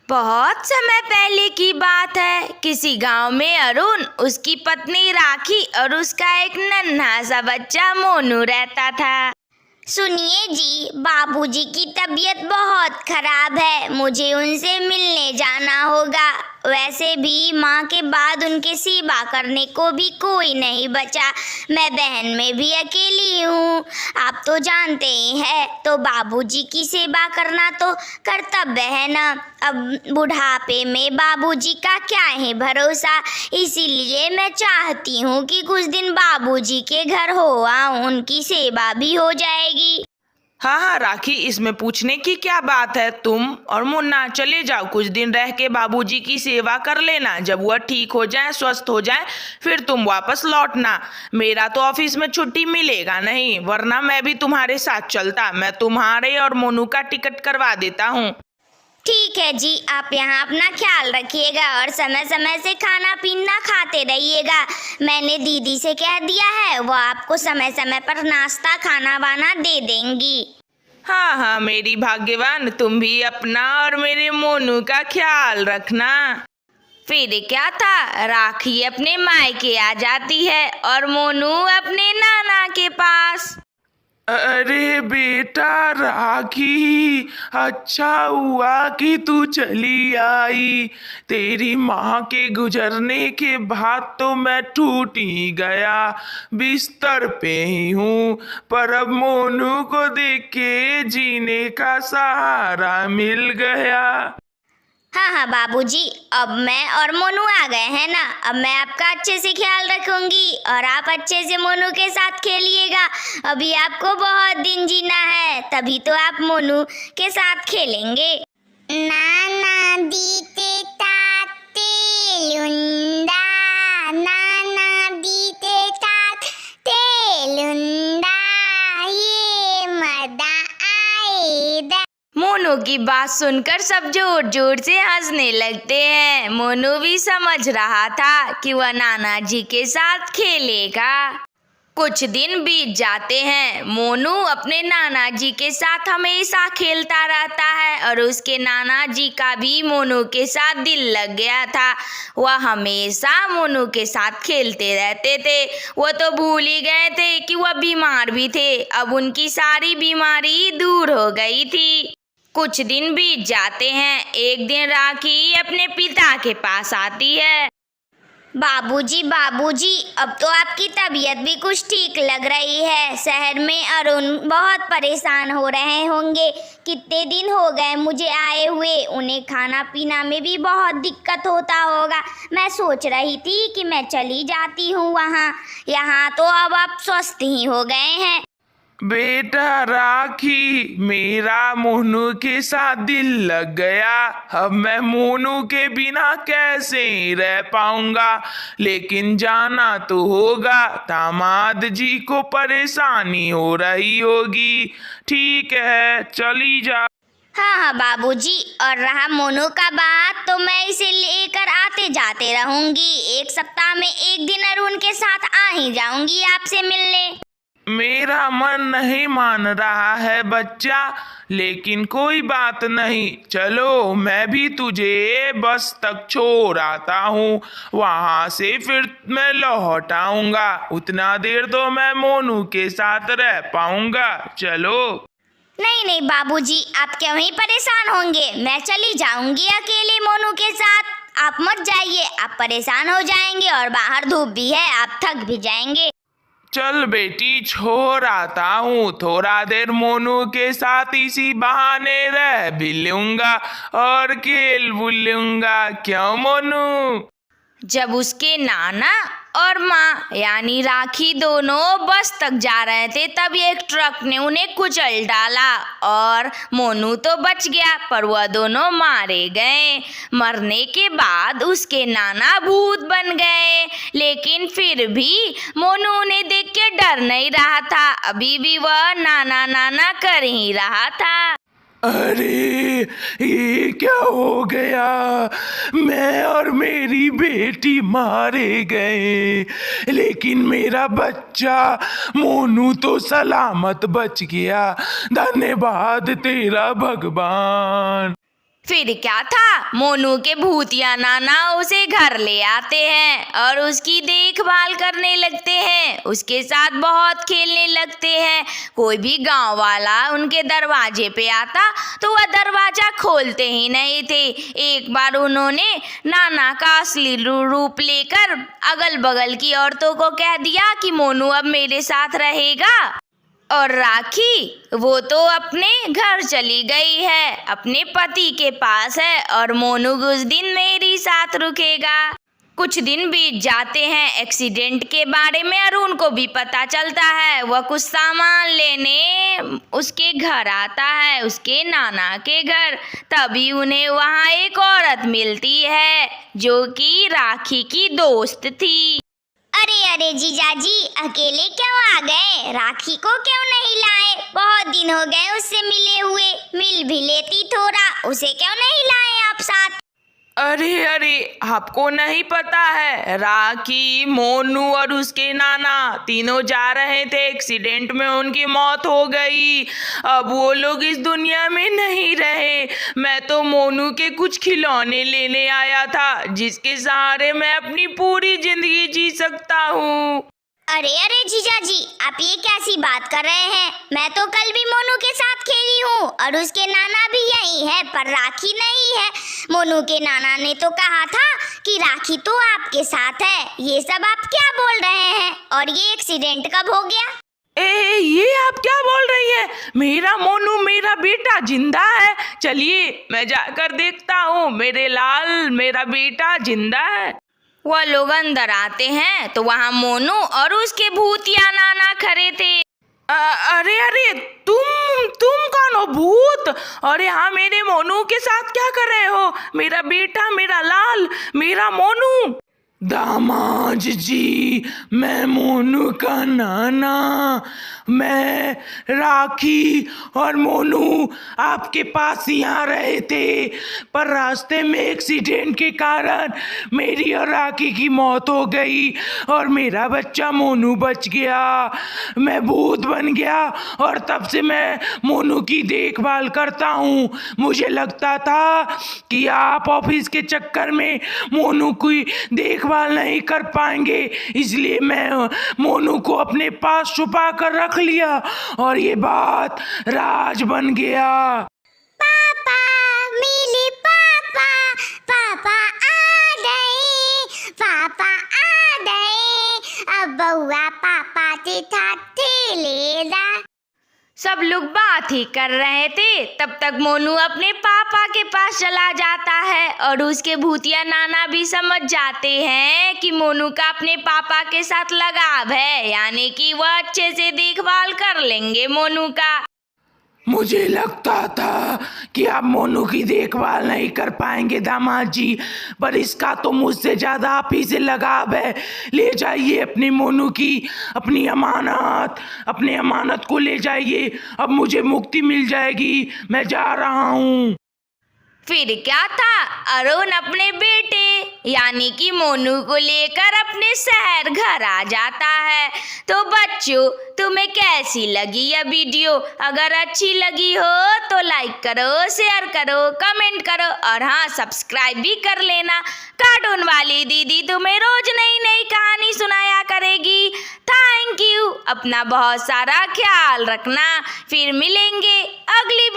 बहुत समय पहले की बात है। किसी गांव में अरुण, उसकी पत्नी राखी और उसका एक नन्हा सा बच्चा मोनू रहता था। सुनिए जी, बाबूजी की तबीयत बहुत खराब है, मुझे उनसे मिलने जाना होगा। वैसे भी माँ के बाद उनकी सेवा करने को भी कोई नहीं बचा। मैं बहन में भी अकेली हूँ, आप तो जानते ही हैं। तो बाबूजी की सेवा करना तो कर्तव्य है ना। अब बुढ़ापे में बाबूजी का क्या है भरोसा, इसीलिए मैं चाहती हूँ कि कुछ दिन बाबूजी के घर हो आऊँ, उनकी सेवा भी हो जाएगी। हाँ हाँ राखी, इसमें पूछने की क्या बात है। तुम और मुन्ना चले जाओ, कुछ दिन रह के बाबूजी की सेवा कर लेना। जब वह ठीक हो जाए, स्वस्थ हो जाए, फिर तुम वापस लौटना। मेरा तो ऑफिस में छुट्टी मिलेगा नहीं, वरना मैं भी तुम्हारे साथ चलता। मैं तुम्हारे और मोनू का टिकट करवा देता हूँ। ठीक है जी, आप यहाँ अपना ख्याल रखिएगा और समय समय से खाना पीना खाते रहिएगा। मैंने दीदी से कह दिया है, वो आपको समय समय पर नाश्ता खाना वाना दे देंगी। हाँ हाँ मेरी भाग्यवान, तुम भी अपना और मेरे मोनू का ख्याल रखना। फिर क्या था, राखी अपने मायके आ जाती है और मोनू अपने नाना के पास। अरे बेटा राखी, अच्छा हुआ कि तू चली आई। तेरी माँ के गुजरने के बाद तो मैं टूट ही गया, बिस्तर पे ही हूँ। पर अब मोनू को देख के जीने का सहारा मिल गया। हाँ हाँ बाबूजी, अब मैं और मोनू आ गए हैं ना। अब मैं आपका अच्छे से ख्याल रखूंगी और आप अच्छे से मोनू के साथ खेलिएगा। अभी आपको बहुत दिन जीना है, तभी तो आप मोनू के साथ खेलेंगे। नाना दीते ताते लुंडा, नाना दीते ताते लुंडा, ये मदा आए। मोनू की बात सुनकर सब जोर जोर से हंसने लगते हैं। मोनू भी समझ रहा था कि वह नाना जी के साथ खेलेगा। कुछ दिन बीत जाते हैं। मोनू अपने नाना जी के साथ हमेशा खेलता रहता है और उसके नाना जी का भी मोनू के साथ दिल लग गया था। वह हमेशा मोनू के साथ खेलते रहते थे। वो तो भूल ही गए थे कि वह बीमार भी थे। अब उनकी सारी बीमारी दूर हो गई थी। कुछ दिन बीत जाते हैं। एक दिन राखी अपने पिता के पास आती है। बाबूजी बाबूजी, अब तो आपकी तबीयत भी कुछ ठीक लग रही है। शहर में अरुण बहुत परेशान हो रहे होंगे, कितने दिन हो गए मुझे आए हुए। उन्हें खाना पीना में भी बहुत दिक्कत होता होगा। मैं सोच रही थी कि मैं चली जाती हूँ वहाँ। यहाँ तो अब आप स्वस्थ ही हो गए हैं। बेटा राखी, मेरा मोनू के साथ दिल लग गया। अब मैं मोनू के बिना कैसे रह पाऊंगा, लेकिन जाना तो होगा। दामाद जी को परेशानी हो रही होगी। ठीक है, चली जा। हाँ हाँ बाबूजी, और रहा मोनू का बात, तो मैं इसे लेकर आते जाते रहूंगी। एक सप्ताह में एक दिन अरुण के साथ आ ही जाऊंगी आपसे मिलने। मेरा मन नहीं मान रहा है बच्चा, लेकिन कोई बात नहीं। चलो, मैं भी तुझे बस तक छोड़ आता हूँ, वहाँ से फिर मैं लौट आऊँगा। उतना देर तो मैं मोनू के साथ रह पाऊँगा। चलो। नहीं नहीं बाबूजी, आप क्यों ही परेशान होंगे। मैं चली जाऊंगी अकेले मोनू के साथ। आप मत जाइए, आप परेशान हो जाएंगे और बाहर धूप भी है, आप थक भी जाएंगे। चल बेटी, छोड़ आता हूँ। थोड़ा देर मोनू के साथ इसी बहाने रह भी लूंगा और खेल भी लूंगा। क्यों मोनू? जब उसके नाना और माँ यानी राखी दोनों बस तक जा रहे थे, तब एक ट्रक ने उन्हें कुचल डाला और मोनू तो बच गया, पर वह दोनों मारे गए। मरने के बाद उसके नाना भूत बन गए, लेकिन फिर भी मोनू उन्हें देख के डर नहीं रहा था। अभी भी वह नाना नाना कर ही रहा था। अरे, ये क्या हो गया? मैं और मेरी बेटी मारे गए, लेकिन मेरा बच्चा मोनू तो सलामत बच गया। धन्यवाद तेरा भगवान। फिर क्या था, मोनू के भूतिया नाना उसे घर ले आते हैं और उसकी देखभाल करने लगते हैं, उसके साथ बहुत खेलने लगते हैं। कोई भी गांव वाला उनके दरवाजे पे आता तो वह दरवाजा खोलते ही नहीं थे। एक बार उन्होंने नाना का असली रूप लेकर अगल बगल की औरतों को कह दिया कि मोनू अब मेरे साथ रहेगा। और राखी वो तो अपने घर चली गई है, अपने पति के पास है, और मोनू कुछ दिन मेरे साथ रुकेगा। कुछ दिन बीत जाते हैं। एक्सीडेंट के बारे में अरुण को भी पता चलता है। वह कुछ सामान लेने उसके घर आता है, उसके नाना के घर। तभी उन्हें वहाँ एक औरत मिलती है जो कि राखी की दोस्त थी। अरे अरे जीजाजी, अकेले क्यों आ गए? राखी को क्यों नहीं लाए? बहुत दिन हो गए उससे मिले हुए, मिल भी लेती थोड़ा। उसे क्यों नहीं लाए आप साथ? अरे अरे, आपको नहीं पता है, राखी, मोनू और उसके नाना तीनों जा रहे थे, एक्सीडेंट में उनकी मौत हो गई। अब वो लोग इस दुनिया में नहीं रहे। मैं तो मोनू के कुछ खिलौने लेने आया था जिसके सहारे मैं अपनी पूरी जिंदगी जी सकता हूँ। अरे अरे जीजाजी, आप ये कैसी बात कर रहे हैं? मैं तो कल भी मोनू के साथ खेली हूँ और उसके नाना भी यही है, पर राखी नहीं है। मोनू के नाना ने तो कहा था कि राखी तो आपके साथ है। ये सब आप क्या बोल रहे हैं? और ये एक्सीडेंट कब हो गया? ये आप क्या बोल रही हैं? मेरा मोनू, मेरा बेटा जिंदा है। चलिए मैं जाकर देखता हूँ, मेरे लाल, मेरा बेटा जिंदा है। वह लोग अंदर आते हैं तो वहाँ मोनू और उसके भूतिया नाना खड़े थे। अरे अरे, तुम कौन हो? भूत? अरे हाँ, मेरे मोनू के साथ क्या कर रहे हो? मेरा बेटा, मेरा लाल, मेरा मोनू। दामाद जी, मैं मोनू का नाना, मैं राखी और मोनू आपके पास ही आ रहे थे, पर रास्ते में एक्सीडेंट के कारण मेरी और राखी की मौत हो गई और मेरा बच्चा मोनू बच गया। मैं भूत बन गया और तब से मैं मोनू की देखभाल करता हूँ। मुझे लगता था कि आप ऑफिस के चक्कर में मोनू की देखभाल नहीं कर पाएंगे, इसलिए मैं मोनू को अपने पास छुपा कर रख लिया और ये बात राज बन गया। पापा, मिली पापा, पापा आ गए, पापा आ गए। अब बउआ पापा के साथ खेलेगा। सब लोग बात ही कर रहे थे, तब तक मोनू अपने पापा के पास चला जाता है और उसके भूतिया नाना भी समझ जाते हैं कि मोनू का अपने पापा के साथ लगाव है, यानी कि वह अच्छे से देखभाल कर लेंगे मोनू का। मुझे लगता था कि आप मोनू की देखभाल नहीं कर पाएंगे दामाद जी, पर इसका तो मुझसे ज़्यादा आप ही से लगाव है। ले जाइए अपनी मोनू की, अपनी अमानत को ले जाइए। अब मुझे मुक्ति मिल जाएगी, मैं जा रहा हूँ। फिर क्या था, अरुण अपने बेटे यानी कि मोनू को लेकर अपने शहर घर आ जाता है। तो बच्चों, तुम्हें कैसी लगी यह वीडियो? अगर अच्छी लगी हो तो लाइक करो, शेयर करो, कमेंट करो और हाँ, सब्सक्राइब भी कर लेना। कार्टून वाली दीदी तुम्हें रोज नई नई कहानी सुनाया करेगी। Thank you. अपना बहुत सारा ख्याल रखना। फिर मिलेंगे अगली